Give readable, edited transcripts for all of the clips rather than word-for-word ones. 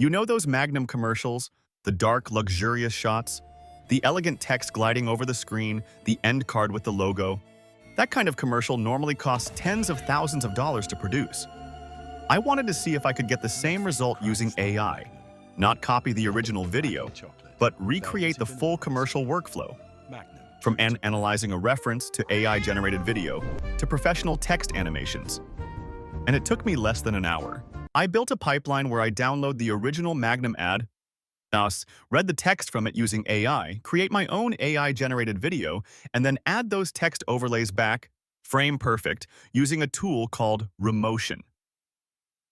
You know those Magnum commercials? The dark, luxurious shots? The elegant text gliding over the screen, the end card with the logo? That kind of commercial normally costs tens of thousands of dollars to produce. I wanted to see if I could get the same result using AI. Not copy the original video, but recreate the full commercial workflow. From analyzing a reference to AI-generated video to professional text animations. And it took me less than an hour. I built a pipeline where I download the original Magnum ad, read the text from it using AI, create my own AI-generated video, and then add those text overlays back, frame perfect, using a tool called Remotion.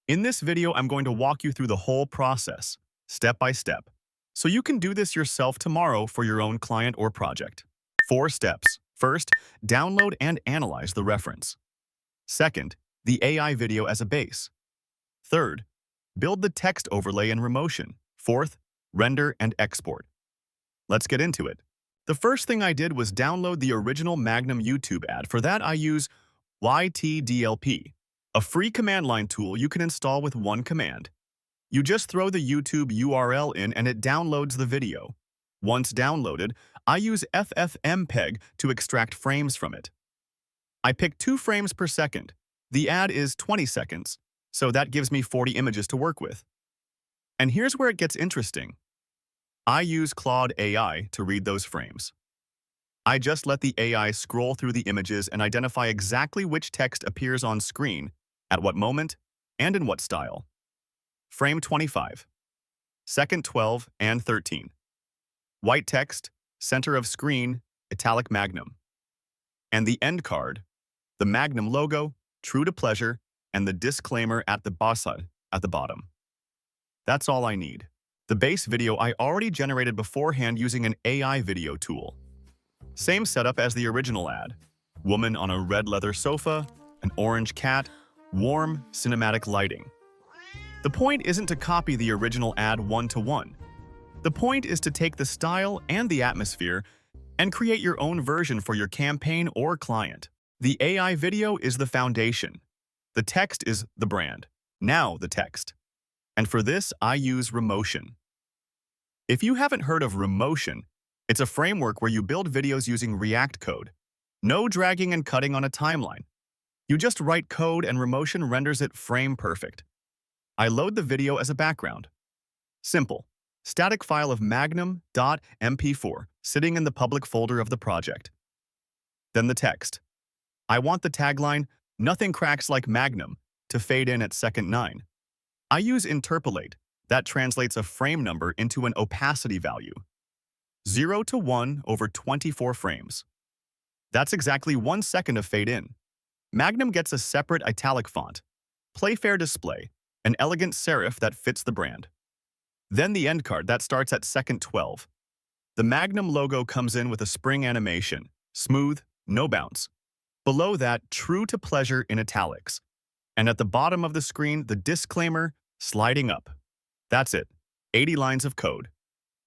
In this video, I'm going to walk you through the whole process, step by step, so you can do this yourself tomorrow for your own client or project. 4 steps. First, download and analyze the reference. Second, the AI video as a base. Third, build the text overlay in Remotion. Fourth, render and export. Let's get into it. The first thing I did was download the original Magnum YouTube ad. For that, I use YTDLP, a free command line tool you can install with one command. You just throw the YouTube URL in and it downloads the video. Once downloaded, I use FFmpeg to extract frames from it. I pick 2 frames per second. The ad is 20 seconds, so that gives me 40 images to work with. And here's where it gets interesting. I use Claude AI to read those frames. I just let the AI scroll through the images and identify exactly which text appears on screen, at what moment, and in what style. Frame 25, second 12 and 13. White text, center of screen, italic Magnum. And the end card, the Magnum logo, true to pleasure, and the disclaimer at the bottom. That's all I need. The base video I already generated beforehand using an AI video tool. Same setup as the original ad. Woman on a red leather sofa, an orange cat, warm, cinematic lighting. The point isn't to copy the original ad one-to-one. The point is to take the style and the atmosphere and create your own version for your campaign or client. The AI video is the foundation. The text is the brand. Now the text. And for this, I use Remotion. If you haven't heard of Remotion, it's a framework where you build videos using React code. No dragging and cutting on a timeline. You just write code and Remotion renders it frame perfect. I load the video as a background. Simple. Static file of magnum.mp4 sitting in the public folder of the project. Then the text. I want the tagline, "Nothing cracks like Magnum," to fade in at second 9. I use interpolate. That translates a frame number into an opacity value. 0 to 1 over 24 frames. That's exactly 1 second of fade in. Magnum gets a separate italic font, Playfair display, an elegant serif that fits the brand. Then the end card that starts at second 12. The Magnum logo comes in with a spring animation, smooth, no bounce. Below that, true to pleasure in italics. And at the bottom of the screen, the disclaimer, sliding up. That's it. 80 lines of code.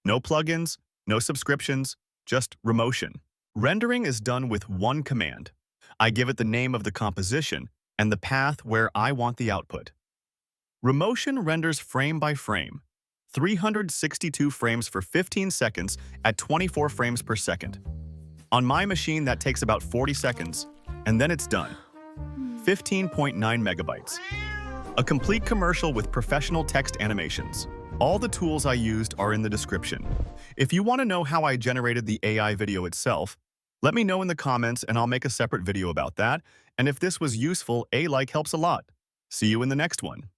No plugins, no subscriptions, just Remotion. Rendering is done with one command. I give it the name of the composition and the path where I want the output. Remotion renders frame by frame, 362 frames for 15 seconds at 24 frames per second. On my machine, that takes about 40 seconds, and then it's done. 15.9 megabytes. A complete commercial with professional text animations. All the tools I used are in the description. If you want to know how I generated the AI video itself, let me know in the comments and I'll make a separate video about that. And if this was useful, a like helps a lot. See you in the next one.